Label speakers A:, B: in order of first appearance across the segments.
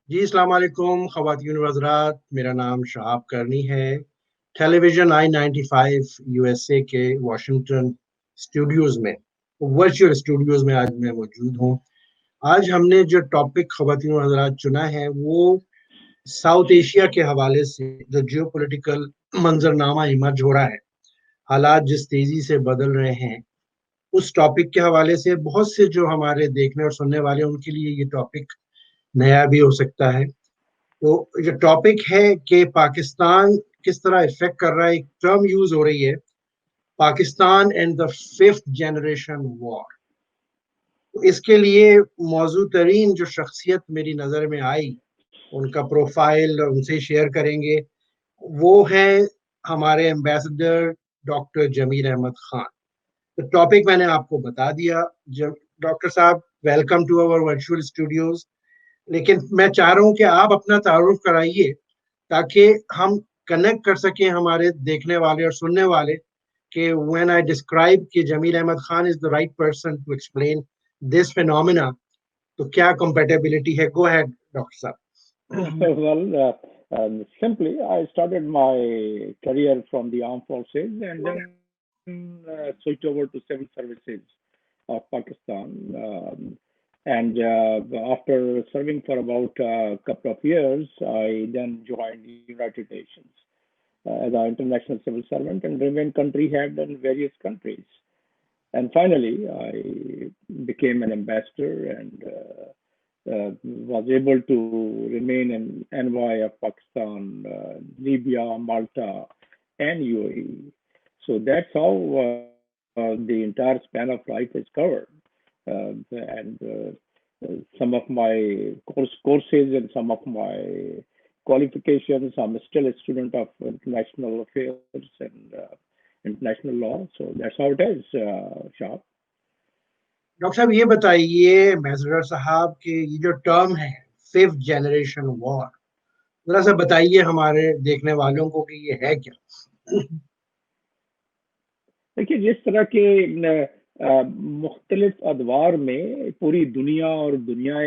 A: جی السلام علیکم خواتین و حضرات، میرا نام شہاب کرنی ہے۔ ٹیلی ویژن I-95 USA کے واشنگٹن اسٹوڈیوز میں، ورچوئل اسٹوڈیوز میں آج میں موجود ہوں۔ آج ہم نے جو ٹاپک خواتین و حضرات چنا ہے وہ ساؤتھ ایشیا کے حوالے سے جو جیو پولیٹیکل منظرنامہ ایمرج ہو رہا ہے، حالات جس تیزی سے بدل رہے ہیں، اس ٹاپک کے حوالے سے بہت سے جو ہمارے دیکھنے اور سننے والے ان کے لیے یہ ٹاپک نیا بھی ہو سکتا ہے۔ تو جو ٹاپک ہے کہ پاکستان کس طرح افیکٹ کر رہا ہے، ایک ٹرم یوز ہو رہی ہے، Pakistan and the fifth generation war. اس کے لیے موضوع ترین جو شخصیت میری نظر میں آئی، ان کا پروفائل ان سے شیئر کریں گے، وہ ہے ہمارے ایمبیسڈر ڈاکٹر جمیل احمد خان۔ تو ٹاپک میں نے آپ کو بتا دیا۔ ڈاکٹر صاحب، welcome to our virtual studios. لیکن میں چاہ رہا ہوں کہ آپ اپنا تعارف کرائیے تاکہ ہم کنیکٹ کر سکیں ہمارے دیکھنے والے اور سننے والے کہ when I describe کہ جمیل Ahmad Khan is the right person to explain this phenomena، تو کیا compatibility ہے۔ Go ahead ڈاکٹر صاحب۔
B: Simply, I started my career from the armed forces and then switched over to civil services of Pakistan. And after serving for about a couple of years, I then joined the United Nations as an international civil servant and remained country head in various countries. And finally, I became an ambassador and was able to remain an envoy of Pakistan, Libya, Malta, and UAE. So that's how the entire span of life is covered. And some of my courses and some of my qualifications, I'm still a student of international affairs and international law. So that's how it is, Shah.
A: Doctor صاحب یہ بتائیے ambassador صاحب کہ یہ جو term ہے fifth generation وار، ذرا سا بتائیے ہمارے دیکھنے والوں کو کہ یہ ہے کیا۔
B: دیکھیے، جس طرح کے مختلف ادوار میں پوری دنیا اور دنیا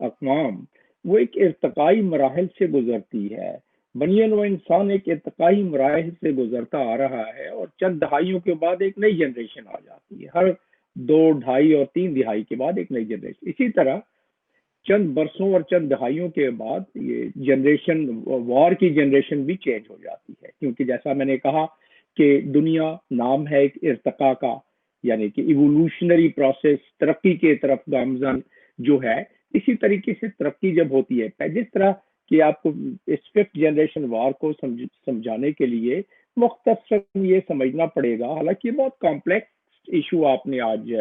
B: اقوام وہ ایک ارتقائی مراحل سے گزرتی ہے، بنی نوع انسان ایک ارتقائی مراحل سے گزرتا آ رہا ہے اور چند دہائیوں کے بعد ایک نئی جنریشن آ جاتی ہے، ہر 2، 2.5 اور 3 دہائی کے بعد ایک نئی جنریشن۔ اسی طرح چند برسوں اور چند دہائیوں کے بعد یہ جنریشن وار کی جنریشن بھی چینج ہو جاتی ہے، کیونکہ جیسا میں نے کہا کہ دنیا نام ہے ایک ارتقاء کا، یعنی کہ ایوولوشنری پروسیس، ترقی کے طرف گامزن جو ہے۔ اسی طریقے سے ترقی جب ہوتی ہے، جس طرح کہ آپ کو اس ففتھ جنریشن وار کو سمجھانے کے لیے مختصر یہ سمجھنا پڑے گا، حالانکہ یہ بہت کمپلیکس ایشو آپ نے آج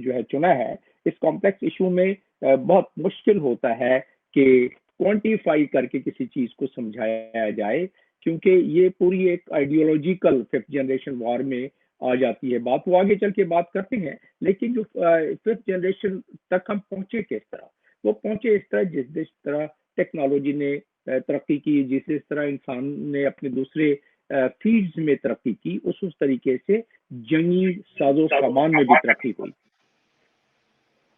B: جو ہے چنا ہے۔ اس کمپلیکس ایشو میں بہت مشکل ہوتا ہے کہ کوانٹیفائی کر کے کسی چیز کو سمجھایا جائے، کیونکہ یہ پوری ایک آئیڈیولوجیکل ففتھ جنریشن وار میں آ جاتی ہے بات۔ وہ آگے چل کے بات کرتے ہیں، لیکن جو ففتھ جنریشن تک ہم پہنچے کس طرح، وہ پہنچے اس طرح جس طرح ٹیکنالوجی نے ترقی کی، جس طرح انسان نے اپنے دوسرے فیلڈز میں ترقی کی، اس طریقے سے جنگی ساز و سامان میں بھی ترقی ہوئی۔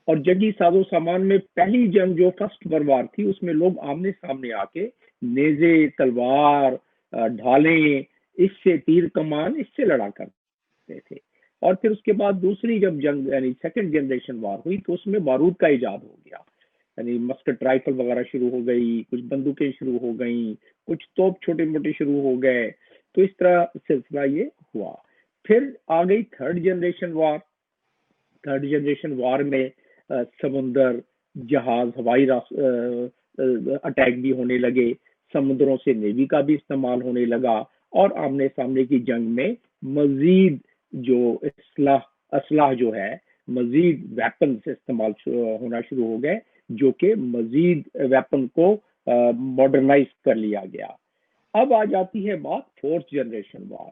B: اور جنگی ساز و سامان میں پہلی جنگ جو فرسٹ ورلڈ وار تھی، اس میں لوگ آمنے سامنے آ کے نیزے، تلوار، ڈھالیں، اس سے تیر کمان، اس سے لڑا کرتے تھے۔ اور پھر اس کے بعد دوسری جب جنگ یعنی سیکنڈ جنریشن وار ہوئی تو اس میں بارود کا ایجاد ہو گیا، یعنی مسکٹ رائفل وغیرہ شروع ہو گئی، کچھ بندوقیں شروع ہو گئیں، کچھ توپ چھوٹے موٹے شروع ہو گئے۔ تو اس طرح سلسلہ یہ ہوا۔ پھر آ گئی تھرڈ جنریشن وار۔ تھرڈ جنریشن وار میں سمندر، جہاز، ہوائی اٹیک بھی ہونے لگے، سمندروں سے نیوی کا بھی استعمال ہونے لگا، اور آمنے سامنے کی جنگ میں مزید جو اسلحہ جو ہے، مزید ویپنز استعمال ہونا شروع ہو گئے، جو کہ مزید ویپن کو ماڈرنائز کر لیا گیا۔ اب آ جاتی ہے بات فورتھ جنریشن وار۔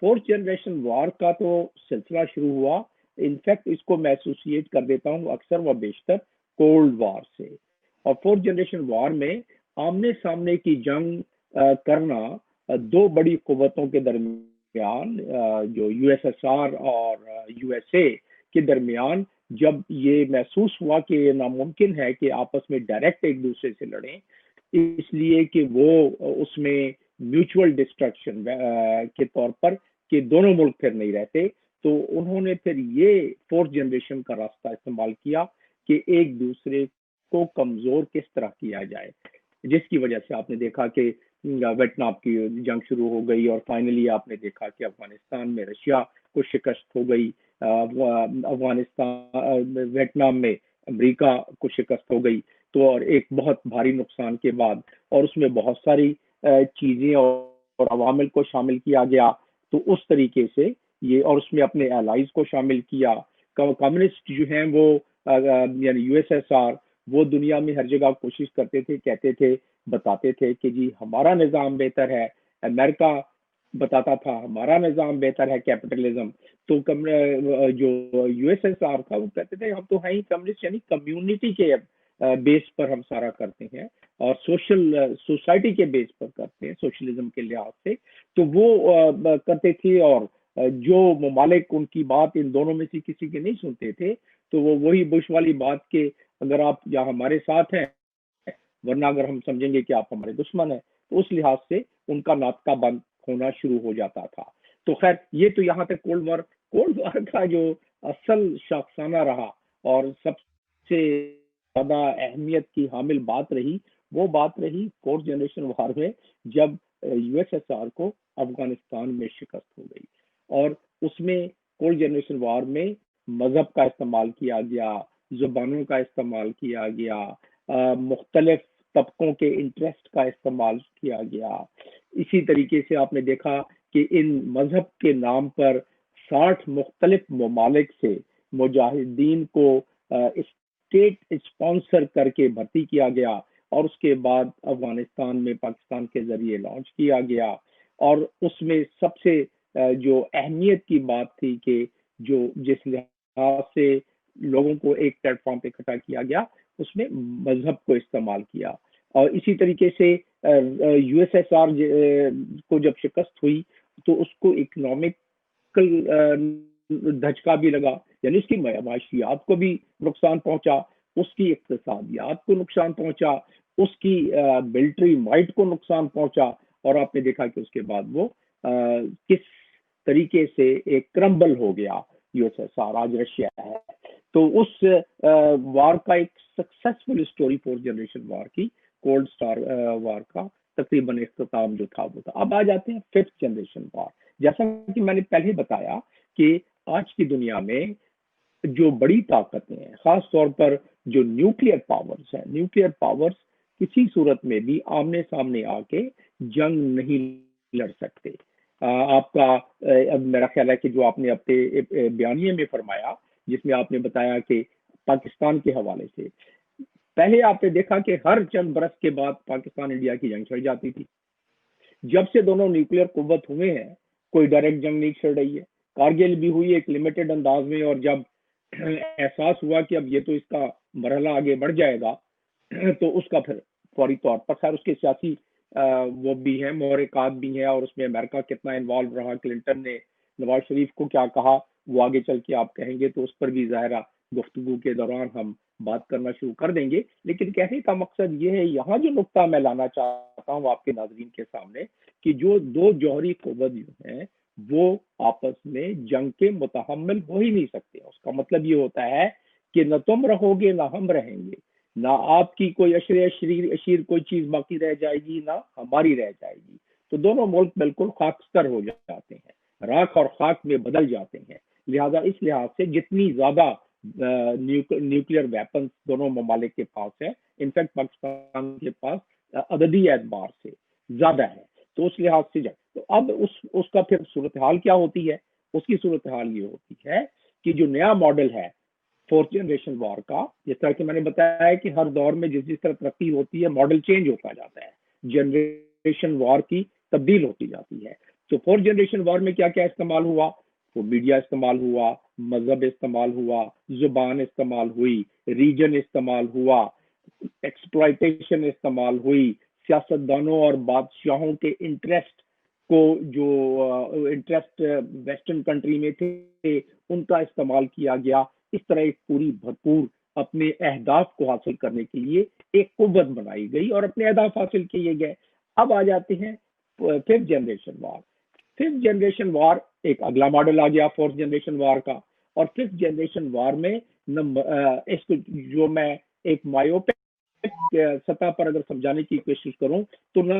B: فورتھ جنریشن وار کا تو سلسلہ شروع ہوا، انفیکٹ اس کو میں ایسوسیٹ کر دیتا ہوں اکثر و بیشتر کولڈ وار سے۔ اور فورتھ جنریشن وار میں آمنے سامنے کی جنگ کرنا دو بڑی قوتوں کے درمیان، جو یو ایس ایس آر اور یو ایس اے کے درمیان جب یہ محسوس ہوا کہ یہ ناممکن ہے کہ آپس میں ڈائریکٹ ایک دوسرے سے لڑیں، اس لیے کہ وہ اس میں میوچول ڈسٹرکشن کے طور پر کہ دونوں ملک پھر نہیں رہتے، تو انہوں نے پھر یہ فورتھ جنریشن کا راستہ استعمال کیا کہ ایک دوسرے کو کمزور کس طرح کیا جائے، جس کی وجہ سے آپ نے دیکھا کہ ویتنام کی جنگ شروع ہو گئی، اور فائنلی آپ نے دیکھا کہ افغانستان میں رشیا کو شکست ہو گئی، افغانستان ویتنام میں امریکہ کو شکست ہو گئی، تو اور ایک بہت بھاری نقصان کے بعد، اور اس میں بہت ساری چیزیں اور عوامل کو شامل کیا گیا، تو اس طریقے سے یہ، اور اس میں اپنے الائز کو شامل کیا، کمیونسٹ جو ہیں وہ یعنی یو ایس ایس آر، وہ دنیا میں ہر جگہ کوشش کرتے تھے، کہتے تھے، بتاتے تھے کہ جی ہمارا نظام بہتر ہے، امریکہ بتاتا تھا ہمارا نظام بہتر ہے کیپٹلزم، تو جو یو ایس ایس آر تھا وہ کہتے تھے ہم تو ہیں ہی کمیونسٹ، یعنی کمیونٹی کے بیس پر ہم سارا کرتے ہیں اور سوسائٹی کے بیس پر کرتے ہیں سوشلزم کے لحاظ سے، تو وہ کرتے تھے، اور جو ممالک ان کی بات ان دونوں میں سے کسی کی نہیں سنتے تھے، تو وہ وہی بش والی بات کہ اگر آپ یا ہمارے ساتھ ہیں، ورنہ اگر ہم سمجھیں گے کہ آپ ہمارے دشمن ہیں، تو اس لحاظ سے ان کا ناطقہ بند ہونا شروع ہو جاتا تھا۔ تو خیر یہ تو یہاں تک کولڈ وار کا جو اصل شاخسانہ رہا اور سب سے زیادہ اہمیت کی حامل بات رہی، وہ بات رہی فورتھ جنریشن وار میں، جب یو ایس ایس آر کو افغانستان میں شکست ہو گئی، اور اس میں کولڈ جنریشن وار میں مذہب کا استعمال کیا گیا، زبانوں کا استعمال کیا گیا، مختلف طبقوں کے انٹرسٹ کا استعمال کیا گیا۔ اسی طریقے سے آپ نے دیکھا کہ ان مذہب کے نام پر 60 مختلف ممالک سے مجاہدین کو اسٹیٹ اسپانسر کر کے بھرتی کیا گیا، اور اس کے بعد افغانستان میں پاکستان کے ذریعے لانچ کیا گیا، اور اس میں سب سے جو اہمیت کی بات تھی کہ جو جس لحاظ سے لوگوں کو ایک پلیٹ فارم پہ اکٹھا کیا گیا، اس میں مذہب کو استعمال کیا۔ اور اسی طریقے سے یو ایس ایس آر کو جب شکست ہوئی تو اس کو اکنامکل دھچکا بھی لگا، یعنی اس کی معاشیات کو بھی نقصان پہنچا، اس کی اقتصادیات کو نقصان پہنچا، اس کی ملٹری مائٹ کو نقصان پہنچا، اور آپ نے دیکھا کہ اس کے بعد وہ کس طریقے سے ایک کرمبل ہو گیا یو ایس ایس آر، آج رشیا ہے۔ تو اس وار کا ایک سکسیسفل اسٹوری فورتھ جنریشن وار کی، کولڈ اسٹار وار کا تقریباً اختتام جو تھا وہ تھا۔ اب آ جاتے ہیں ففتھ جنریشن وار۔ جیسا کہ میں نے پہلے بتایا کہ آج کی دنیا میں جو بڑی طاقتیں ہیں، خاص طور پر جو نیوکلیئر پاورز ہیں، نیوکلیئر پاورز کسی صورت میں بھی آمنے سامنے آ کے جنگ نہیں لڑ سکتے۔ آپ کا میرا خیال ہے کہ جو آپ نے اپنے بیانیے میں فرمایا، جس میں آپ نے بتایا کہ پاکستان کے حوالے سے، پہلے آپ نے دیکھا کہ ہر چند برس کے بعد پاکستان انڈیا کی جنگ چھڑ جاتی تھی۔ جب سے دونوں نیوکلیئر قوت ہوئے ہیں، کوئی ڈائریکٹ جنگ نہیں چھڑ رہی ہے۔ کارگل بھی ہوئی ایک لمیٹڈ انداز میں، اور جب احساس ہوا کہ اب یہ تو اس کا مرحلہ آگے بڑھ جائے گا، تو اس کا پھر فوری طور پر، خیر اس کے سیاسی وہ بھی ہیں، محرکات بھی ہیں، اور اس میں امریکہ کتنا انوالو رہا، کلنٹن نے نواز شریف کو کیا کہا، وہ آگے چل کے آپ کہیں گے، تو اس پر بھی ظاہرہ گفتگو کے دوران ہم بات کرنا شروع کر دیں گے۔ لیکن کہنے کا مقصد یہ ہے، یہاں جو نقطہ میں لانا چاہتا ہوں آپ کے ناظرین کے سامنے، کہ جو دو جوہری قوت جو ہیں وہ آپس میں جنگ کے متحمل ہو ہی نہیں سکتے۔ اس کا مطلب یہ ہوتا ہے کہ نہ تم رہو گے نہ ہم رہیں گے، نہ آپ کی کوئی اشیر کوئی چیز باقی رہ جائے گی، نہ ہماری رہ جائے گی، تو دونوں ملک بالکل خاکستر ہو جاتے ہیں، راکھ اور خاک میں بدل جاتے ہیں۔ لہذا اس لحاظ سے جتنی زیادہ نیوکلیئر ویپنز دونوں ممالک کے پاس ہے، انفیکٹ پاکستان کے پاس عددی اعتبار سے زیادہ ہے، تو اس لحاظ سے تو اب اس کا پھر صورتحال کیا ہوتی ہے؟ اس کی صورتحال یہ ہوتی ہے کہ جو نیا ماڈل ہے فورتھ جنریشن وار کا، جس طرح کہ میں نے بتایا ہے کہ ہر دور میں جس طرح ترقی ہوتی ہے، ماڈل چینج ہوتا جاتا ہے، جنریشن وار کی تبدیل ہوتی جاتی ہے۔ تو فورتھ جنریشن وار میں کیا کیا استعمال ہوا؟ تو میڈیا استعمال ہوا، مذہب استعمال ہوا، زبان استعمال ہوئی، ریجن استعمال ہوا، ایکسپلائٹیشن استعمال ہوئی، سیاستدانوں اور بادشاہوں کے انٹرسٹ کو، جو انٹرسٹ ویسٹرن کنٹری میں تھے، ان کا استعمال کیا گیا۔ اس طرح ایک پوری بھرپور اپنے اہداف کو حاصل کرنے کے لیے ایک قوت بنائی گئی اور اپنے اہداف حاصل کیے گئے. اب آ جاتے ہیں ففتھ جنریشن وار. ففتھ جنریشن وار ایک اگلا ماڈل آ گیا فورتھ جنریشن وار کا. اور ففتھ جنریشن وار میں اس کو جو میں ایک مایوپک سطح پر اگر سمجھانے کی کوشش کروں تو نہ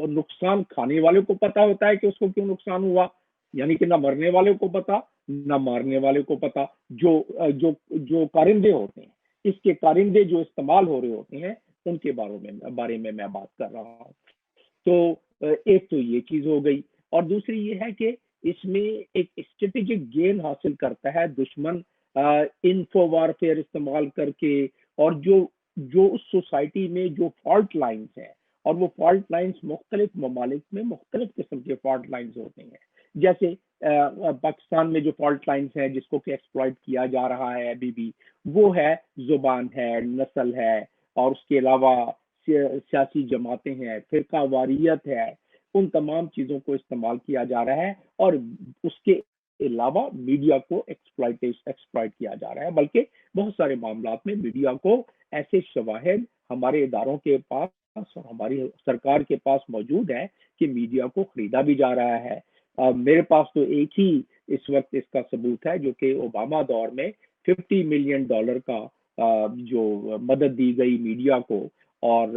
B: نقصان کھانے والے کو پتا ہوتا ہے کہ اس کو کیوں نقصان ہوا, یعنی کہ نہ مرنے والے کو پتا نہ مارنے والے کو پتا. جو کارندے ہوتے ہیں, اس کے کارندے جو استعمال ہو رہے ہوتے ہیں, ان کے بارے میں بات کر رہا ہوں. تو ایک تو یہ چیز ہو گئی, اور دوسری یہ ہے کہ اس میں ایک اسٹریٹجک گین حاصل کرتا ہے دشمن انفو وارفیئر استعمال کر کے, اور جو اس سوسائٹی میں جو فالٹ لائنز ہیں, اور وہ فالٹ لائنز مختلف ممالک میں مختلف قسم کے فالٹ لائنز ہوتے ہیں. جیسے پاکستان میں جو فالٹ لائنز ہیں جس کو کہ ایکسپلائٹ کیا جا رہا ہے ابھی بھی, وہ ہے زبان ہے, نسل ہے, اور اس کے علاوہ سیاسی جماعتیں ہیں, فرقہ واریت ہے. ان تمام چیزوں کو استعمال کیا جا رہا ہے, اور اس کے علاوہ میڈیا کو ایکسپلائٹ کیا جا رہا ہے. بلکہ بہت سارے معاملات میں میڈیا کو ایسے شواہد ہمارے اداروں کے پاس اور ہماری سرکار کے پاس موجود ہے کہ میڈیا کو خریدا بھی جا رہا ہے. میرے پاس تو ایک ہی اس وقت اس کا ثبوت ہے, جو کہ اوباما دور میں $50 ملین کا جو مدد دی گئی میڈیا کو, اور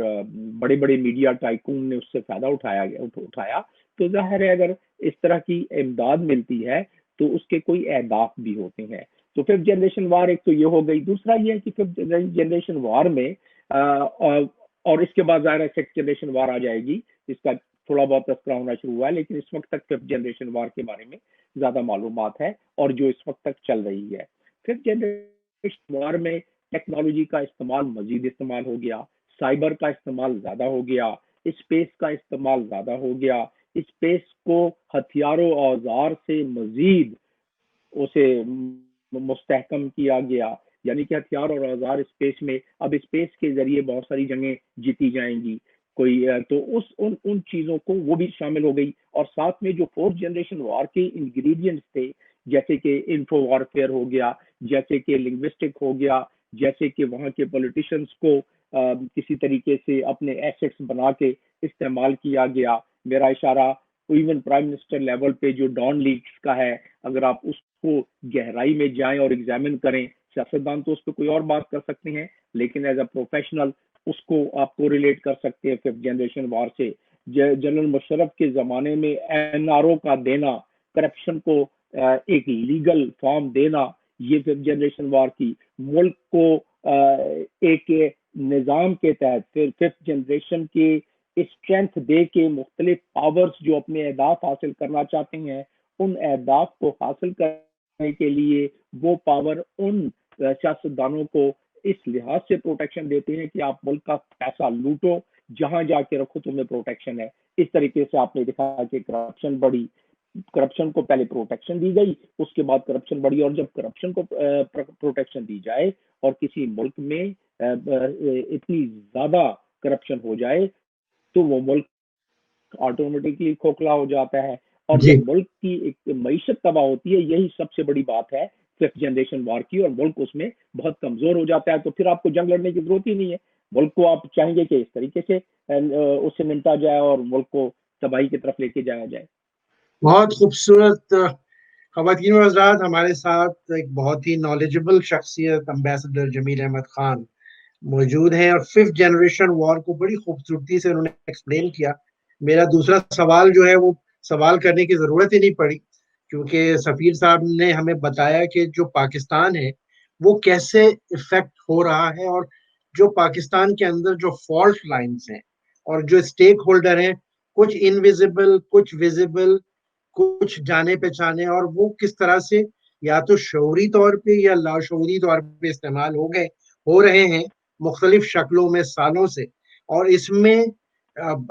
B: بڑے بڑے میڈیا ٹائکون نے اس سے فائدہ اٹھایا. تو ظاہر ہے اگر اس طرح کی امداد ملتی ہے تو اس کے کوئی اہداف بھی ہوتے ہیں. تو ففتھ جنریشن وار ایک تو یہ ہو گئی. دوسرا یہ ہے کہ ففتھ جنریشن وار میں اور اس کے بعد ظاہر ہے سکس جنریشن وار آ جائے گی, اس کا تھوڑا بہت تذکرہ ہونا شروع ہوا ہے, لیکن اس وقت تک ففتھ جنریشن وار کے بارے میں زیادہ معلومات ہے اور جو اس وقت تک چل رہی ہے. ففتھ جنریشن وار میں ٹیکنالوجی کا مزید استعمال ہو گیا, سائبر کا استعمال زیادہ ہو گیا, اسپیس کا استعمال زیادہ ہو گیا. اسپیس کو ہتھیاروں اوزار سے مزید اسے مستحکم کیا گیا, یعنی کہ ہتھیار اور اوزار اسپیس میں, اب اسپیس کے ذریعے بہت ساری جنگیں جیتی جائیں گی کوئی, تو ان چیزوں کو وہ بھی شامل ہو گئی. اور ساتھ میں جو فورتھ جنریشن وار کے انگریڈینٹس تھے, جیسے کہ انفو وارفیئر ہو گیا, جیسے کہ لنگوسٹک ہو گیا, جیسے کہ وہاں کے پولیٹیشنز کو کسی طریقے سے اپنے ایسٹس بنا کے استعمال کیا گیا. میرا اشارہ ایون پرائم منسٹر لیول پہ جو ڈان لیگز کا ہے, اگر آپ اس کو گہرائی میں جائیں اور ایگزامن کریں, سیاستدان تو اس پہ کوئی اور بات کر سکتے ہیں, لیکن ایز اے پروفیشنل اس کو آپ کو ریلیٹ کر سکتے ہیں ففتھ جنریشن وار سے. جنرل مشرف کے زمانے میں NRO کا دینا, کرپشن کو ایک لیگل فارم دینا, یہ ففتھ جنریشن وار کی. ملک کو ایک نظام کے تحت پھر ففتھ جنریشن کے اسٹرینتھ دے کے مختلف پاورز جو اپنے اہداف حاصل کرنا چاہتے ہیں, ان اہداف کو حاصل کرنے کے لیے وہ پاور ان سیاستدانوں کو اس لحاظ سے پروٹیکشن دیتے ہیں کہ آپ ملک کا پیسہ لوٹو, جہاں جا کے رکھو تمہیں پروٹیکشن ہے. اس طریقے سے آپ نے دیکھا کہ کرپشن بڑھی, کرپشن کو پہلے پروٹیکشن دی گئی, اس کے بعد کرپشن بڑھی, اور جب کرپشن کو پروٹیکشن دی جائے اور کسی ملک میں اتنی زیادہ کرپشن ہو جائے تو وہ ملک آٹومیٹکلی کھوکھلا ہو جاتا ہے, اور جب ملک کی ایک معیشت تباہ ہوتی ہے, یہی سب سے بڑی بات ہے ففتھ جنریشن وار کی, اور ملک اس میں بہت کمزور ہو جاتا ہے. تو پھر آپ کو جنگ لڑنے کی ضرورت ہی نہیں ہے, ملک کو آپ چاہیں گے کہ اس طریقے سے اس سے نمٹا جائے اور ملک کو تباہی کی طرف لے کے جایا جائے.
A: بہت خوبصورت. خواتین و حضرات, ہمارے ساتھ ایک بہت ہی نالجبل شخصیت امبیسڈر جمیل احمد خان موجود ہیں, اور ففتھ جنریشن وار کو بڑی خوبصورتی سے انہوں نے ایکسپلین کیا. میرا دوسرا سوال جو ہے وہ سوال کرنے کی ضرورت ہی نہیں پڑی, کیونکہ سفیر صاحب نے ہمیں بتایا کہ جو پاکستان ہے وہ کیسے افیکٹ ہو رہا ہے, اور جو پاکستان کے اندر جو فالٹ لائنز ہیں اور جو اسٹیک ہولڈر ہیں, کچھ انویزیبل, کچھ ویزیبل, کچھ جانے پہچانے, اور وہ کس طرح سے یا تو شعوری طور پہ یا لاشعوری طور پہ استعمال ہو رہے ہیں مختلف شکلوں میں سالوں سے. اور اس میں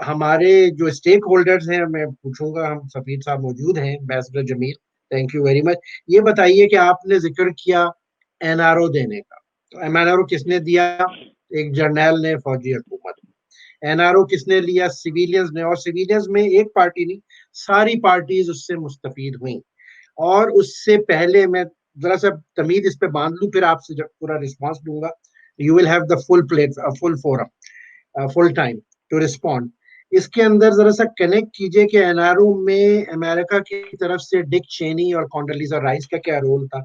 A: ہمارے جو اسٹیک ہولڈرز ہیں, میں پوچھوں گا, ہم سفیر صاحب موجود ہیں, ambassador Jamil, thank you very much. یہ بتائیے کہ آپ نے ذکر کیا NRO دینے کا, تو NRO کس نے دیا؟ ایک جرنیل نے, فوجی حکومت. NRO کس نے لیا؟ سویلینز نے, اور سویلینز میں ایک پارٹی نہیں, ساری پارٹیز اس سے مستفید ہوئیں. اور اس سے پہلے میں ذرا سا تمید اس پہ باندھ لوں پھر آپ سے جب پورا رسپانس دوں گا. You will have the full forum full time to respond. اس کے اندر ذرا سا کنیکٹ کیجئے کہ این آر او میں امریکہ کی طرف سے ڈک چینی اور کونڈولیزا رائس کا کیا رول تھا,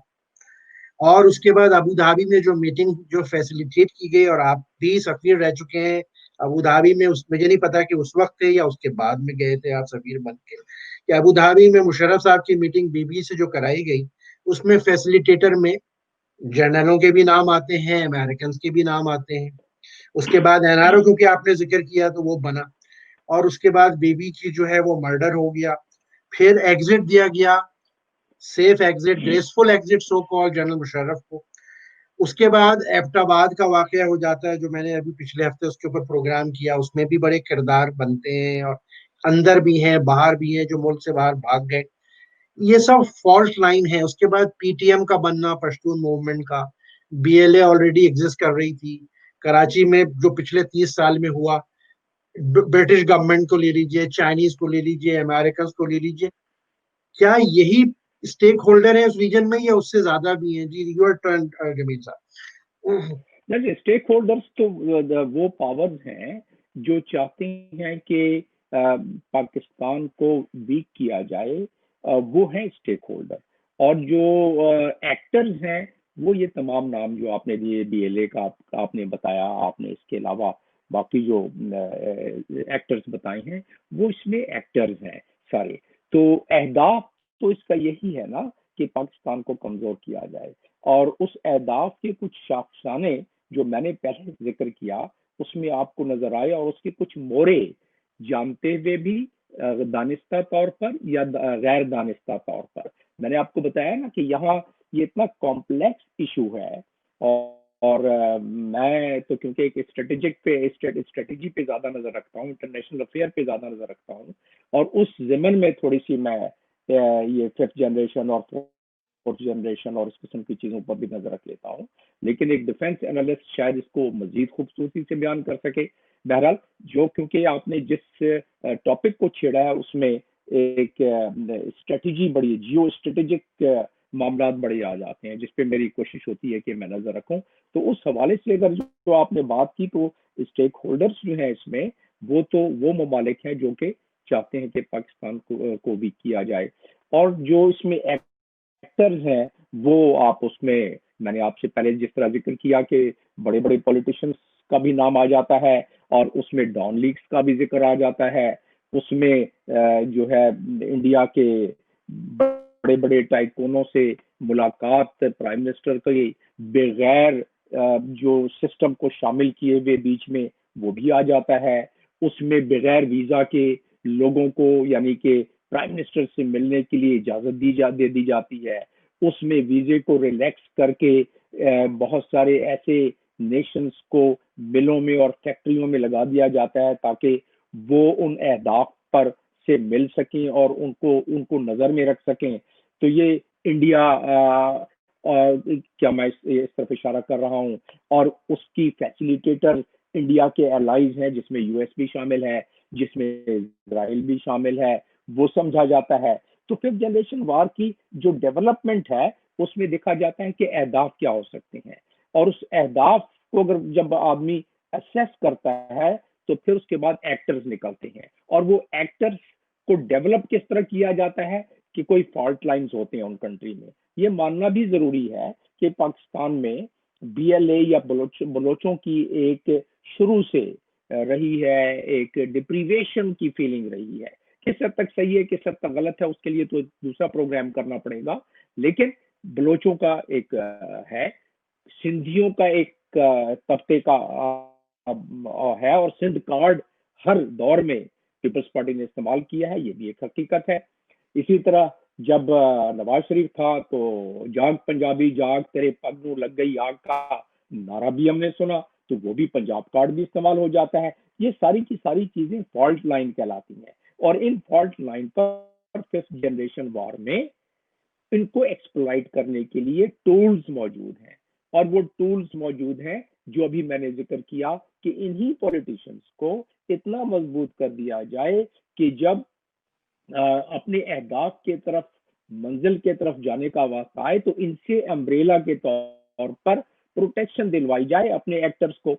A: اور اس کے بعد ابو دھابی میں جو میٹنگ جو فیسیلیٹیٹ کی گئی, اور آپ بھی سفیر رہ چکے ہیں ابو دھابی میں, مجھے نہیں پتا کہ اس وقت تھے یا اس کے بعد میں گئے تھے آپ سفیر بن کے, کہ ابو دھابی میں مشرف صاحب کی میٹنگ بی بی سے جو کرائی گئی اس میں فیسیلیٹیٹر میں جرنلوں کے بھی نام آتے ہیں, امریکنز کے بھی نام آتے ہیں. اس کے بعد این آر او کیونکہ آپ نے ذکر کیا تو وہ بنا, اور اس کے بعد بی بی کی جو ہے وہ مرڈر ہو گیا, پھر ایگزٹ دیا گیا, سیف ایگزٹ, گریسفل ایگزٹ سو کال جنرل مشرف کو. اس کے بعد ایبٹ آباد کا واقعہ ہو جاتا ہے جو میں نے ابھی پچھلے ہفتے اس کے اوپر پروگرام کیا, اس میں بھی بڑے کردار بنتے ہیں اور اندر بھی ہیں باہر بھی ہیں جو ملک سے باہر بھاگ گئے. یہ سب فالٹ لائن ہے. اس کے بعد پی ٹی ایم کا بننا, پشتون موومنٹ کا, B L A already exist کر رہی تھی کراچی میں جو پچھلے 30 سال میں ہوا, برٹش گورنمنٹ کو لے لیجیے, چائنیز کو لے لیجیے, امریکنز کو لے لیجیے, کیا یہی اسٹیک ہولڈر ہیں اس ریجن میں یا اس سے زیادہ بھی ہیں؟ جی یور ٹرن جمیل صاحب.
B: اسٹیک ہولڈرز تو وہ پاورز ہیں جو چاہتے ہیں کہ پاکستان کو ویک کیا جائے, وہ ہیں اسٹیک ہولڈر. اور جو ایکٹرز ہیں وہ یہ تمام نام جو آپ نے دیے, بی ایل اے کا آپ نے بتایا, آپ نے اس کے علاوہ باقی جو ایکٹرز بتائے ہیں وہ اس میں ایکٹرز ہیں سارے. تو اہداف تو اس کا یہی ہے نا کہ پاکستان کو کمزور کیا جائے, اور اس اہداف کے کچھ شاخسانے جو میں نے پہلے ذکر کیا اس میں آپ کو نظر آئے, اور اس کے کچھ مورے جانتے ہوئے بھی دانستہ طور پر یا غیر دانستہ طور پر. میں نے آپ کو بتایا نا کہ یہاں یہ اتنا کمپلیکس ایشو ہے, اور میں تو کیونکہ ایک اسٹریٹجی پہ زیادہ نظر رکھتا ہوں, انٹرنیشنل افیئر پہ زیادہ نظر رکھتا ہوں, اور اس ضمن میں تھوڑی سی میں یہ 5th جنریشن اور 4th جنریشن اور اس قسم کی چیزوں پر بھی نظر رکھ لیتا ہوں. لیکن ایک ڈیفینس انالسٹ شاید اس کو مزید خوبصورتی سے بیان کر سکے. بہرحال جو کیونکہ آپ نے جس ٹاپک کو چھیڑا ہے اس میں ایک اسٹریٹجی بڑی, جیو اسٹریٹجک معاملات بڑے آ جاتے ہیں جس پہ میری کوشش ہوتی ہے کہ میں نظر رکھوں. تو اس حوالے سے اگر جو آپ نے بات کی تو اسٹیک ہولڈرز جو ہیں اس میں وہ ممالک ہیں جو کہ چاہتے ہیں کہ پاکستان کو بھی کیا جائے, اور جو اس میں ایکٹرز ہیں وہ آپ اس میں نے آپ سے پہلے جس طرح ذکر کیا کہ بڑے بڑے پولیٹیشنز کا بھی نام آ جاتا ہے, اور اس میں ڈان لیگز کا بھی ذکر آ جاتا ہے, اس میں جو ہے انڈیا کے بڑے بڑے ٹائکونوں سے ملاقات پرائم منسٹر کے بغیر جو سسٹم کو شامل کیے ہوئے بیچ میں وہ بھی آ جاتا ہے. اس میں بغیر ویزا کے لوگوں کو یعنی کہ پرائم منسٹر سے ملنے کے لیے اجازت دے دی جاتی ہے. اس میں ویزے کو ریلیکس کر کے بہت سارے ایسے نیشنز کو ملوں میں اور فیکٹریوں میں لگا دیا جاتا ہے تاکہ وہ ان اہداف پر سے مل سکیں اور ان کو نظر میں رکھ سکیں. تو یہ انڈیا کیا میں اس طرف اشارہ کر رہا ہوں, اور اس کی فیسیلیٹیٹر انڈیا کے الائز ہیں جس میں یو ایس بھی شامل ہے, جس میں اسرائیل بھی شامل ہے, وہ سمجھا جاتا ہے. تو 5th جنریشن وار کی جو ڈیولپمنٹ ہے اس میں دیکھا جاتا ہے کہ اہداف کیا ہو سکتے ہیں, اور اس اہداف کو اگر جب آدمی اسیس کرتا ہے تو پھر اس کے بعد ایکٹرز نکلتے ہیں, اور وہ ایکٹرز کو ڈیولپ کس طرح کیا جاتا ہے کہ کوئی فالٹ لائنز ہوتے ہیں ان کنٹری میں. یہ ماننا بھی ضروری ہے کہ پاکستان میں بی ایل اے یا بلوچوں کی ایک شروع سے رہی ہے, ایک ڈپریویشن کی فیلنگ رہی ہے. کس حد تک صحیح ہے کس حد تک غلط ہے اس کے لیے تو دوسرا پروگرام کرنا پڑے گا, لیکن بلوچوں کا ایک ہے, سندھیوں کا ایک طبقے کا ہے, اور سندھ کارڈ ہر دور میں پیپلز پارٹی نے استعمال کیا ہے, یہ بھی ایک حقیقت ہے. اسی طرح جب نواز شریف تھا تو جاگ پنجابی جاگ تیرے پگ نو لگ گئی آگ کا نعرہ بھی ہم نے سنا, تو وہ بھی پنجاب کارڈ بھی استعمال ہو جاتا ہے. یہ ساری کی ساری چیزیں فالٹ لائن کہلاتی ہیں, اور ان فالٹ لائن پر 5th جنریشن وار میں ان کو ایکسپلائٹ کرنے کے لیے ٹولز موجود ہیں, اور وہ ٹولز موجود ہیں جو ابھی میں نے ذکر کیا کہ انہی پولیٹیشنز کو اتنا مضبوط کر دیا جائے کہ جب اپنے اہداف کے طرف منزل کے طرف جانے کا وقت آئے تو ان سے امبریلا کے طور پر پروٹیکشن دلوائی جائے اپنے ایکٹرز کو.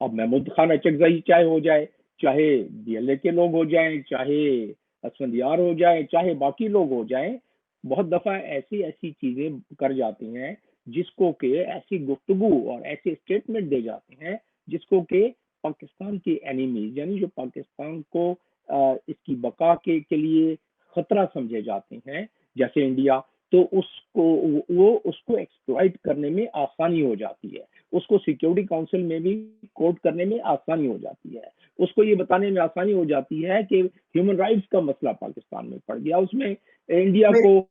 B: اب محمود خان اچکزئی چاہے ہو جائے, چاہے ڈی ایل اے کے لوگ ہو جائیں, چاہے اسفندیار ہو جائیں, چاہے باقی لوگ ہو جائیں, بہت دفعہ ایسی چیزیں کر جاتی ہیں جس کو کہ ایسی گفتگو اور ایسے اسٹیٹمنٹ دے جاتے ہیں جس کو کہ پاکستان کی اینیمیز, یعنی جو پاکستان کو اس کی بقا کے لیے خطرہ سمجھے جاتے ہیں جیسے انڈیا, تو اس کو ایکسپلائٹ کرنے میں آسانی ہو جاتی ہے, اس کو سیکیورٹی کاؤنسل میں بھی کوٹ کرنے میں آسانی ہو جاتی ہے, اس کو یہ بتانے میں آسانی ہو جاتی ہے کہ ہیومن رائٹس کا مسئلہ پاکستان میں پڑ گیا, اس میں انڈیا کو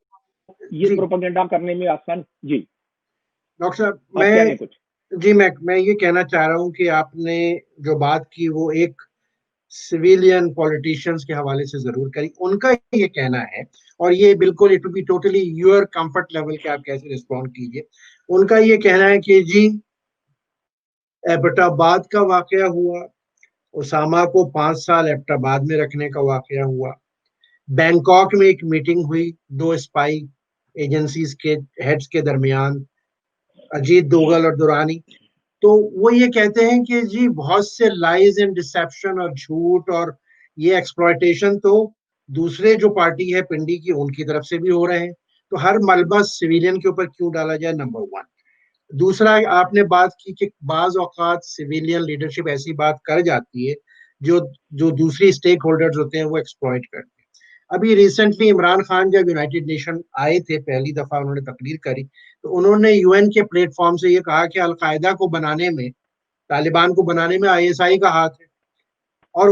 B: یہ پروپیگنڈا کرنے میں آسان. جی
A: ڈاکٹر صاحب,
B: آپ کہہ رہے ہیں کچھ؟
A: جی میں یہ کہنا چاہ رہا ہوں کہ آپ نے جو بات کی وہ ایک سویلین پولیٹیشینز کے حوالے سے ضرور کری. ان کا یہ کہنا ہے, اور یہ بالکل it will be totally your comfort level کہ آپ کیسے رسپونڈ کیجئے, ان کا یہ کہنا ہے کہ جی ایبٹ آباد کا واقعہ ہوا, اسامہ کو 5 سال ایبٹ آباد میں رکھنے کا واقعہ ہوا, بینکاک میں ایک میٹنگ ہوئی 2 اسپائی ایجنسیز کے ہیڈز کے درمیان, اجیت دوگل اور دورانی, تو وہ یہ کہتے ہیں کہ جی بہت سے لائز اینڈ ڈسیپشن اور جھوٹ اور یہ ایکسپلائٹیشن تو دوسرے جو پارٹی ہے پنڈی کی ان کی طرف سے بھی ہو رہے ہیں, تو ہر ملبہ سویلین کے اوپر کیوں ڈالا جائے, نمبر 1. دوسرا, آپ نے بات کی کہ بعض اوقات سویلین لیڈرشپ ایسی بات کر جاتی ہے جو دوسری اسٹیک ہولڈرز ہوتے ہیں وہ ایکسپلائٹ کرتے ہیں. ابھی ریسنٹلی عمران خان جب یونائٹڈ نیشن آئے تھے, پہلی دفعہ انہوں نے تقریر کری, تو انہوں نے یو این کے پلیٹ فارم سے یہ کہا کہ القاعدہ کو بنانے میں, طالبان کو بنانے میں آئی ایس آئی کا ہاتھ ہے, اور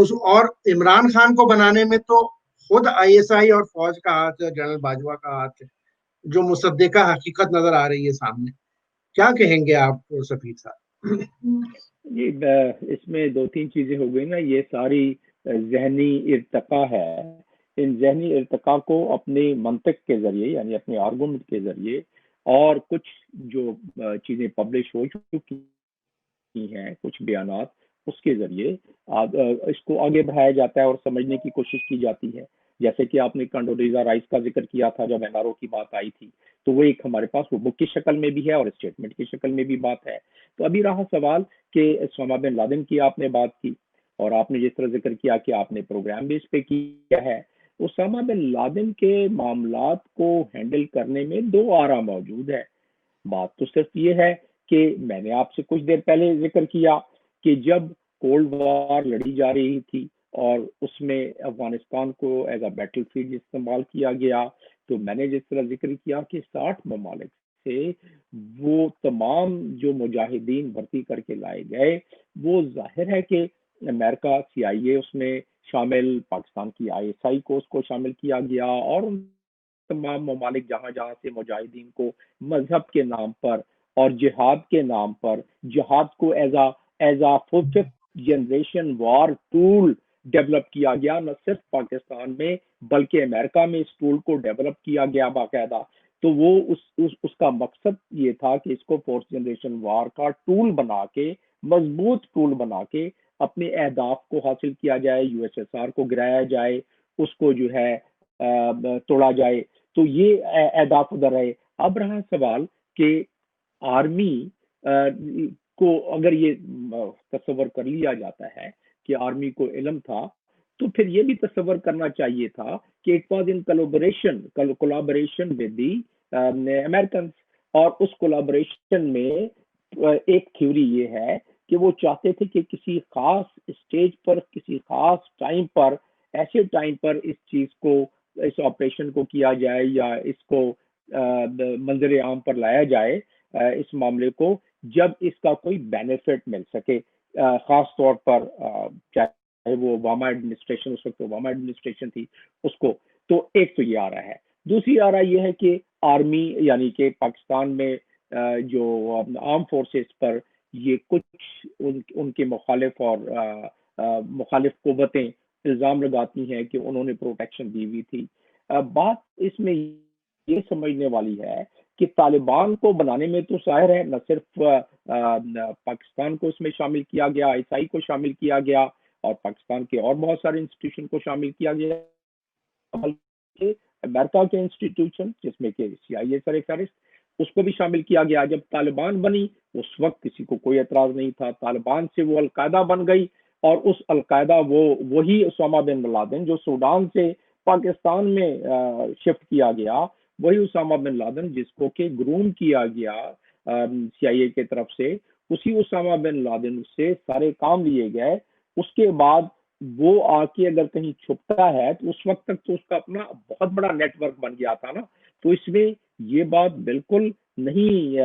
A: عمران خان کو بنانے میں تو خود آئی ایس آئی اور فوج کا ہاتھ ہے, جنرل باجوہ کا ہاتھ ہے, جو مصدقہ حقیقت نظر آ رہی ہے سامنے. کیا کہیں گے آپ سفیر صاحب؟
B: جی اس میں 2-3 چیزیں ہو گئی نا, یہ ساری ذہنی ارتقا ہے. ان ذہنی ارتقا کو اپنے منطق کے ذریعے, یعنی اپنے آرگومنٹ کے ذریعے, اور کچھ جو چیزیں پبلش ہو چکی ہیں, کچھ بیانات, اس کے ذریعے اس کو آگے بڑھایا جاتا ہے اور سمجھنے کی کوشش کی جاتی ہے. جیسے کہ آپ نے کنڈولیزا رائس کا ذکر کیا تھا جب این آر او کی بات آئی تھی, تو وہ ایک ہمارے پاس وہ بک کی شکل میں بھی ہے اور اسٹیٹمنٹ کی شکل میں بھی بات ہے. تو ابھی رہا سوال کہ اسامہ بن لادن کی آپ نے بات کی, اور آپ نے جس طرح ذکر کیا کہ آپ نے پروگرام بھی اس پہ کیا ہے. اسامہ بن لادن کے معاملات کو ہینڈل کرنے میں 2 آرا موجود ہے. بات تو صرف یہ ہے کہ میں نے آپ سے کچھ دیر پہلے ذکر کیا کہ جب کولڈ وار لڑی جا رہی تھی اور اس میں افغانستان کو ایز اے بیٹل فیلڈ استعمال کیا گیا, تو میں نے جس طرح ذکر کیا کہ 60 ممالک سے وہ تمام جو مجاہدین بھرتی کر کے لائے گئے, وہ ظاہر ہے کہ امریکہ سی آئی اے اس میں شامل, پاکستان کی آئی ایس آئی کو اس کو شامل کیا گیا, اور ان تمام ممالک جہاں سے مجاہدین کو مذہب کے نام پر اور جہاد کے نام پر, جہاد کو as a 5th generation war tool develop کیا گیا, نہ صرف پاکستان میں بلکہ امریکہ میں اس ٹول کو ڈیولپ کیا گیا باقاعدہ. تو وہ اس کا مقصد یہ تھا کہ اس کو 4th جنریشن وار کا ٹول بنا کے, مضبوط ٹول بنا کے اپنے اہداف کو حاصل کیا جائے, یو ایس ایس آر کو گرایا جائے, اس کو جو ہے توڑا جائے. تو یہ اہداف ادھر رہے. اب رہا سوال کہ آرمی کو اگر یہ تصور کر لیا جاتا ہے کہ آرمی کو علم تھا, تو پھر یہ بھی تصور کرنا چاہیے تھا کہ it was in collaboration with the Americans, اور اس کولیبریشن میں ایک تھیوری یہ ہے کہ وہ چاہتے تھے کہ کسی خاص اسٹیج پر, کسی خاص ٹائم پر, ایسے ٹائم پر اس چیز کو, اس آپریشن کو کیا جائے یا اس کو منظر عام پر لایا جائے, اس معاملے کو, جب اس کا کوئی بینیفٹ مل سکے, خاص طور پر چاہے وہ اوباما ایڈمنسٹریشن, اس وقت اوباما ایڈمنسٹریشن تھی اس کو. تو ایک تو یہ آ رہا ہے. دوسری آ رہا یہ ہے کہ آرمی یعنی کہ پاکستان میں جو آرم فورسز پر یہ کچھ ان کے مخالف اور مخالف قوتیں الزام لگاتی ہیں کہ انہوں نے پروٹیکشن دی ہوئی تھی. بات اس میں یہ سمجھنے والی ہے کہ طالبان کو بنانے میں تو ظاہر ہے نہ صرف پاکستان کو اس میں شامل کیا گیا, آئی ایس آئی کو شامل کیا گیا, اور پاکستان کے اور بہت سارے انسٹیٹیوشن کو شامل کیا گیا, بلکہ امریکہ کے انسٹیٹیوشن جس میں کہ CIA سر فہرست، اس کو بھی شامل کیا گیا. جب طالبان بنی اس وقت کسی کو کوئی اعتراض نہیں تھا. طالبان سے وہ القاعدہ بن گئی اور اس القاعدہ وہی اسامہ بن لادن جو سوڈان سے پاکستان میں شفٹ کیا گیا، وہی اسامہ بن لادن جس کو کہ گروم کیا گیا CIA کی طرف سے، اسی اسامہ بن لادن سے سارے کام لیے گئے. اس کے بعد وہ آ کے اگر کہیں چھپتا ہے تو اس وقت تک تو اس کا اپنا بہت بڑا نیٹ ورک بن گیا تھا نا. تو اس میں یہ بات بالکل نہیں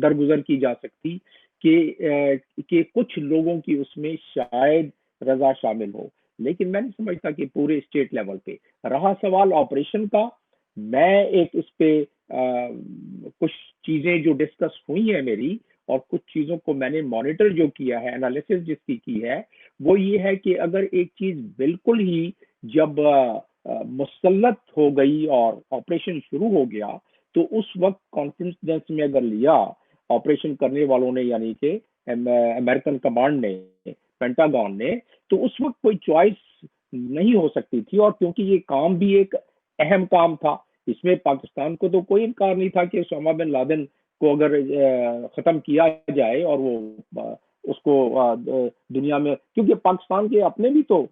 B: درگزر کی جا سکتی کہ کچھ لوگوں کی اس میں شاید رضا شامل ہو. لیکن میں نہیں سمجھتا کہ پورے اسٹیٹ لیول پہ رہا سوال آپریشن کا. میں ایک اس پہ کچھ چیزیں جو ڈسکس ہوئی ہیں میری، اور کچھ چیزوں کو میں نے مانیٹر جو کیا ہے، انالیسس جس کی ہے، وہ یہ ہے کہ اگر ایک چیز بالکل ہی جب مسلط ہو گئی اور آپریشن شروع ہو گیا تو اس وقت کانفیڈنس میں اگر لیا آپریشن کرنے والوں نے، یعنی کہ امریکن کمانڈ نے، پینٹاگون نے، تو اس وقت کوئی چوائس نہیں ہو سکتی تھی. اور کیونکہ یہ کام بھی ایک اہم کام تھا، اس میں پاکستان کو تو کوئی انکار نہیں تھا کہ اسامہ بن لادن کو اگر ختم کیا جائے اور وہ اس کو دنیا میں، کیونکہ پاکستان کے اپنے بھی تو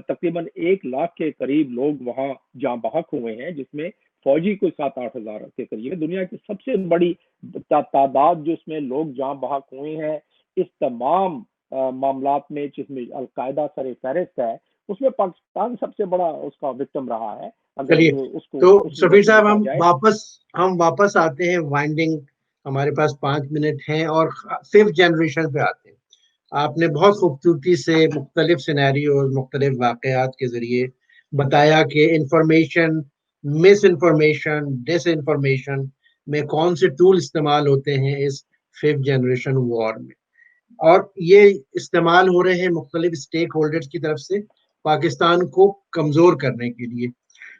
B: تقریباً 1 لاکھ کے قریب لوگ وہاں جاں بحق ہوئے ہیں، جس میں فوجی کوئی 7-8 ہزار کے قریب ہے. دنیا کی سب سے بڑی تعداد جو اس میں لوگ جاں بحق ہوئے ہیں اس تمام معاملات میں، جس میں القاعدہ سر فہرست ہے، اس میں پاکستان سب سے بڑا اس کا وکٹم رہا ہے.
A: چلیے تو سفیر صاحب ہم واپس آتے ہیں وائنڈنگ، ہمارے پاس 5 منٹ ہیں اور 5th جنریشن پہ آتے ہیں. آپ نے بہت خوبصورتی سے مختلف سینیریوز، مختلف واقعات کے ذریعے بتایا کہ انفارمیشن، مس انفارمیشن، ڈس انفارمیشن میں کون سے ٹول استعمال ہوتے ہیں اس 5th جنریشن وار میں، اور یہ استعمال ہو رہے ہیں مختلف اسٹیک ہولڈرز کی طرف سے پاکستان کو کمزور کرنے کے لیے.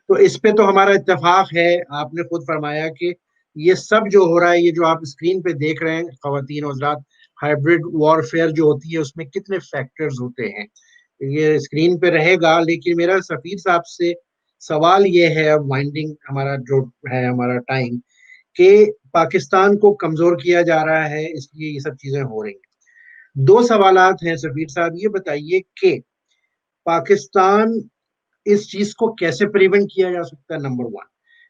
A: تو اس پہ تو ہمارا اتفاق ہے. آپ نے خود فرمایا کہ یہ سب جو ہو رہا ہے، یہ جو آپ اسکرین پہ دیکھ رہے ہیں خواتین و حضرات، ہائبرڈ وارفیئر جو ہوتی ہے اس میں کتنے فیکٹرز ہوتے ہیں، یہ اسکرین پہ رہے گا. لیکن میرا سفیر صاحب سے سوال یہ ہے، اب وائنڈنگ ہمارا جو ہے ہمارا ٹائم، کہ پاکستان کو کمزور کیا جا رہا ہے، اس لیے یہ سب چیزیں ہو رہی ہیں. 2 سوالات ہیں سفیر صاحب. یہ بتائیے کہ پاکستان اس چیز کو کیسے پریونٹ کیا جا سکتا ہے، نمبر 1.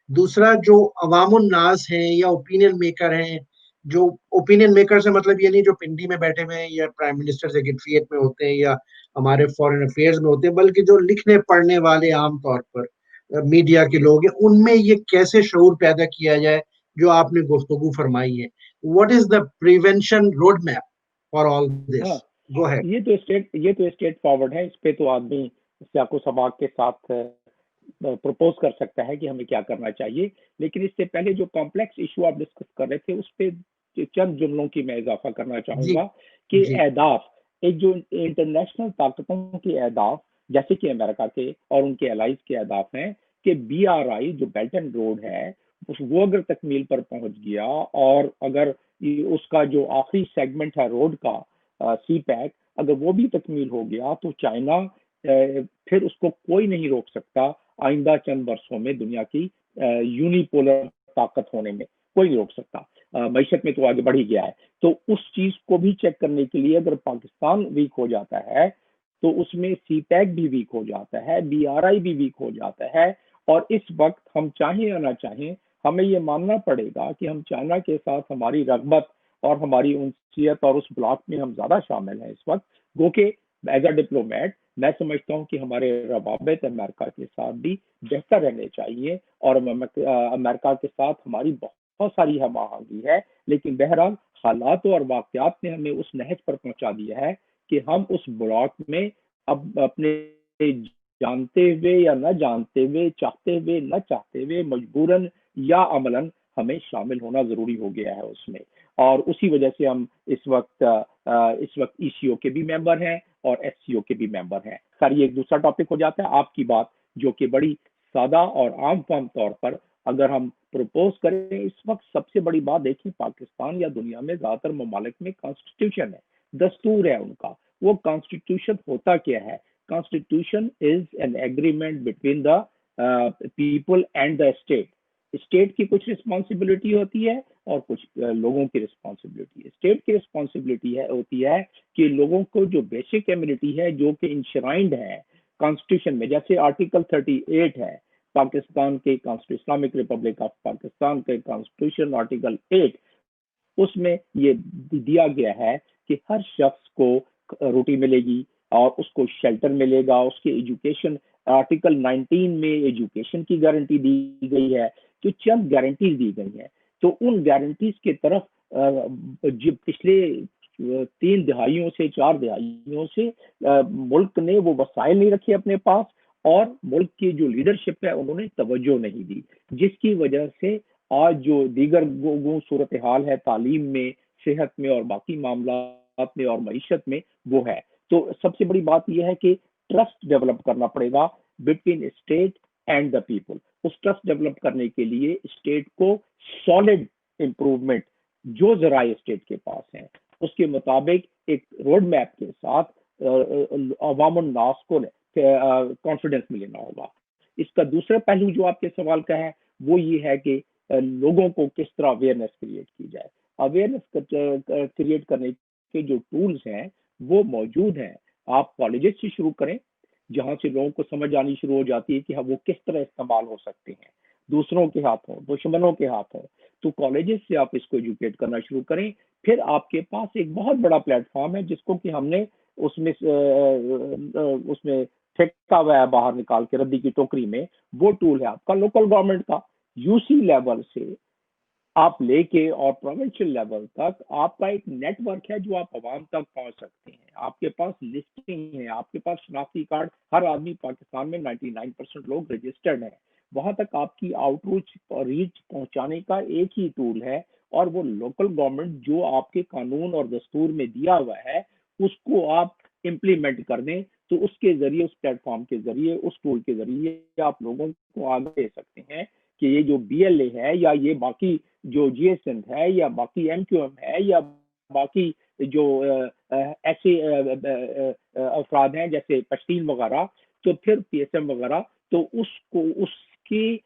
A: دوسرا، جو عوام الناس ہیں یا اوپینین میکر ہیں، جو اوپینین میکر سے مطلب یہ نہیں جو پنڈی میں بیٹھے ہوئے ہیں یا پرائم منسٹر سیکریٹریٹ میں ہوتے ہیں یا ہمارے فارن افیئرز میں ہوتے ہیں، بلکہ جو لکھنے پڑھنے والے عام طور پر میڈیا کے لوگ ہیں، ان میں یہ کیسے شعور پیدا کیا جائے جو آپ نے گفتگو فرمائی ہے. What is the prevention road map for all this? Go ahead.
B: یہ تو اسٹیٹ فارورڈ ہے. اس پہ تو آدمی سیاق و سباق کے ساتھ پروپوز کر سکتا ہے کہ ہمیں کیا کرنا چاہیے. لیکن اس سے پہلے جو کمپلیکس ایشو آپ ڈسکس کر رہے تھے اس پہ چند جملوں کی میں اضافہ کرنا چاہوں گا کہ اہداف، ایک جو انٹرنیشنل طاقتوں کے اہداف جیسے کہ امریکہ کے اور ان کے الائز کے اہداف ہیں کہ BRI جو بیلٹ اینڈ روڈ ہے وہ اگر تکمیل پر پہنچ گیا اور اگر اس کا جو آخری سیگمنٹ ہے روڈ کا سی پیک اگر وہ بھی تکمیل ہو گیا تو چائنا پھر اس کو کوئی نہیں روک سکتا آئندہ چند برسوں میں دنیا کی یونیپولر طاقت ہونے میں کوئی نہیں روک سکتا. معیشت میں تو آگے بڑھ ہی گیا ہے. تو اس چیز کو بھی چیک کرنے کے لیے اگر پاکستان ویک ہو جاتا ہے تو اس میں سی پیک بھی ویک ہو جاتا ہے، BRI بھی ویک ہو جاتا ہے. اور اس وقت ہم چاہیں یا نہ چاہیں ہمیں یہ ماننا پڑے گا کہ ہم چائنا کے ساتھ ہماری رغبت اور ہماری انسیت اور اس بلاک میں ہم زیادہ شامل ہیں اس وقت. گو کہ ایز اے ڈپلومیٹ میں سمجھتا ہوں کہ ہمارے روابط امریکہ کے ساتھ بھی بہتر رہنے چاہیے اور امریکہ کے ساتھ ہماری بہت ساری ہم آہنگی ہے. لیکن بہرحال حالات اور واقعات نے ہمیں اس نہج پر پہنچا دیا ہے کہ ہم اس بلاک میں اب اپنے جانتے ہوئے یا نہ جانتے ہوئے، چاہتے ہوئے نہ چاہتے ہوئے، مجبوراً یا عملاً ہمیں شامل ہونا ضروری ہو گیا ہے اس میں. اور اسی وجہ سے ہم اس وقت ECO کے بھی ممبر ہیں اور SCO کے بھی ممبر ہیں. سر یہ ایک دوسرا ٹاپک ہو جاتا ہے. آپ کی بات جو کہ بڑی سادہ اور عام فہم طور پر اگر ہم پروپوز کریں، اس وقت سب سے بڑی بات دیکھیں پاکستان یا دنیا میں زیادہ تر ممالک میں کانسٹیٹیوشن ہے، دستور ہے ان کا. وہ کانسٹیٹیوشن ہوتا کیا ہے؟ Constitution is an agreement between the people and the state. State کی کچھ رسپانسبلٹی ہوتی ہے اور کچھ لوگوں کی رسپانسبلٹی ہے. اسٹیٹ کی رسپانسبلٹی ہوتی ہے کہ لوگوں کو جو بیسک ایمنٹی ہے جو کہ انشرائنڈ ہے کانسٹیٹیوشن میں, جیسے آرٹیکل 38 ہے پاکستان کے اسلامک ریپبلک آف پاکستان کے کانسٹیٹیوشن آرٹیکل 8, اس میں یہ دیا گیا ہے کہ ہر شخص کو روٹی ملے گی اور اس کو شیلٹر ملے گا, اس کی ایجوکیشن, آرٹیکل 19 میں ایجوکیشن کی گارنٹی دی گئی ہے. تو چند گارنٹیز دی گئی ہیں, تو ان گارنٹیز کی طرف جو پچھلے 3 دہائیوں سے 4 دہائیوں سے ملک نے وہ وسائل نہیں رکھے اپنے پاس, اور ملک کی جو لیڈرشپ ہے انہوں نے توجہ نہیں دی, جس کی وجہ سے آج جو دیگر صورتحال ہے تعلیم میں, صحت میں اور باقی معاملات میں اور معیشت میں وہ ہے. تو سب سے بڑی بات یہ ہے کہ ٹرسٹ ڈیولپ کرنا پڑے گا between state and the people. اس ٹرسٹ ڈیولپ کرنے کے لیے اسٹیٹ کو سالڈ امپروومنٹ جو ذرائع اسٹیٹ کے پاس ہیں اس کے مطابق ایک روڈ میپ کے ساتھ عوام الناس کو کانفیڈنس میں لینا ہوگا. اس کا دوسرا پہلو جو آپ کے سوال کا ہے وہ یہ ہے کہ لوگوں کو کس طرح اویئرنیس کریٹ کی جائے. اویئرنیس کریٹ کرنے کے جو ٹولز ہیں وہ موجود ہیں. آپ کالجز سے شروع کریں جہاں سے لوگوں کو سمجھ آنی شروع ہو جاتی ہے کہ وہ کس طرح استعمال ہو سکتے ہیں دوسروں کے ہاتھوں, دشمنوں کے ہاتھوں. تو کالجز سے آپ اس کو ایجوکیٹ کرنا شروع کریں. پھر آپ کے پاس ایک بہت بڑا پلیٹ فارم ہے جس کو کہ ہم نے اس میں پھینکا ہوا ہے باہر نکال کے ردی کی ٹوکری میں. وہ ٹول ہے آپ کا لوکل گورنمنٹ کا. یو سی لیول سے آپ لے کے اور پروونشل لیول تک آپ کا ایک نیٹ ورک ہے جو آپ عوام تک پہنچ سکتے ہیں. آپ کے پاس لسٹنگ ہے, آپ کے پاس شناختی کارڈ, ہر آدمی پاکستان میں 99% لوگ رجسٹرڈ ہیں. وہاں تک آپ کی آؤٹ ریچ پہنچانے کا ایک ہی ٹول ہے, اور وہ لوکل گورنمنٹ جو آپ کے قانون اور دستور میں دیا ہوا ہے اس کو آپ امپلیمنٹ کر دیں. تو اس کے ذریعے, اس پلیٹ فارم کے ذریعے, اس ٹول کے ذریعے آپ لوگوں کو آگے دے سکتے ہیں کہ یہ جو بی ایل اے ہے یا یہ باقی جو جی ایس این ہے یا باقی ایم کیو ایم ہے یا باقی جو ایسے افراد ہیں جیسے پشتین وغیرہ, تو پھر پی ایس ایم وغیرہ, تو اس کی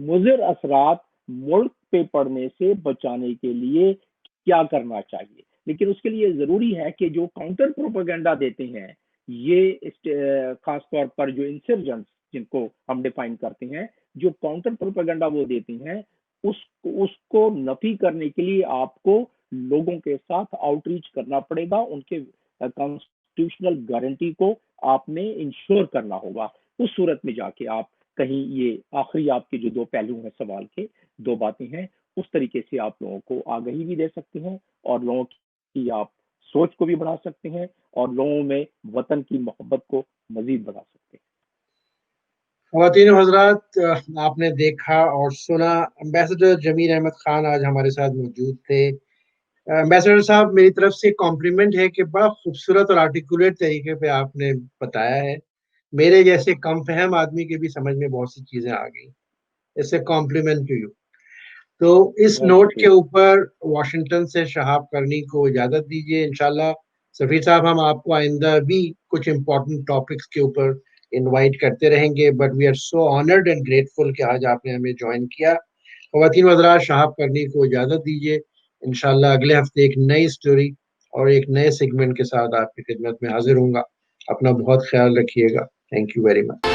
B: مضر اثرات ملک پہ پڑنے سے بچانے کے لیے کیا کرنا چاہیے. لیکن اس کے لیے ضروری ہے کہ جو کاؤنٹر پروپیگنڈا دیتے ہیں, یہ خاص طور پر جو انسرجنٹس جن کو ہم ڈیفائن کرتے ہیں, جو کاؤنٹر پروپیگنڈا وہ دیتے ہیں, اس کو نفی کرنے کے لیے آپ کو لوگوں کے ساتھ آؤٹ ریچ کرنا پڑے گا. ان کے کانسٹیٹیوشنل گارنٹی کو آپ نے انشور کرنا ہوگا. اس صورت میں جا کے آپ کہیں یہ آخری آپ کے جو 2 پہلو ہیں سوال کے, 2 باتیں ہیں, اس طریقے سے آپ لوگوں کو آگہی بھی دے سکتے ہیں اور لوگوں کی آپ سوچ کو بھی بڑھا سکتے ہیں اور لوگوں میں وطن کی محبت کو مزید بڑھا سکتے ہیں.
A: خواتین و حضرات, آپ نے دیکھا اور سنا, امبیسڈر جمیل احمد خان آج ہمارے ساتھ موجود تھے. امبیسڈر صاحب, میری طرف سے کمپلیمنٹ ہے کہ بڑا خوبصورت اور آرٹیکولیٹ طریقے پہ آپ نے بتایا ہے. میرے جیسے کم فہم آدمی کے بھی سمجھ میں بہت سی چیزیں آ گئی. اس سے کمپلیمنٹ ٹو یو. تو اس نوٹ کے اوپر واشنگٹن سے شہاب کرنی کو اجازت دیجیے. انشاءاللہ سفیر صاحب, ہم آپ کو آئندہ بھی کچھ امپورٹنٹ ٹاپکس کے اوپر انوائٹ کرتے رہیں گے. But we are so honoured and grateful کہ آج آپ نے ہمیں جوائن کیا. خواتین حضرات, شہاب کرنی کو اجازت دیجیے. انشاءاللہ اگلے ہفتے ایک نئی سٹوری اور ایک نئے سیگمنٹ کے ساتھ آپ کی خدمت میں حاضر ہوں گا. اپنا بہت خیال رکھیے گا. Thank you very much.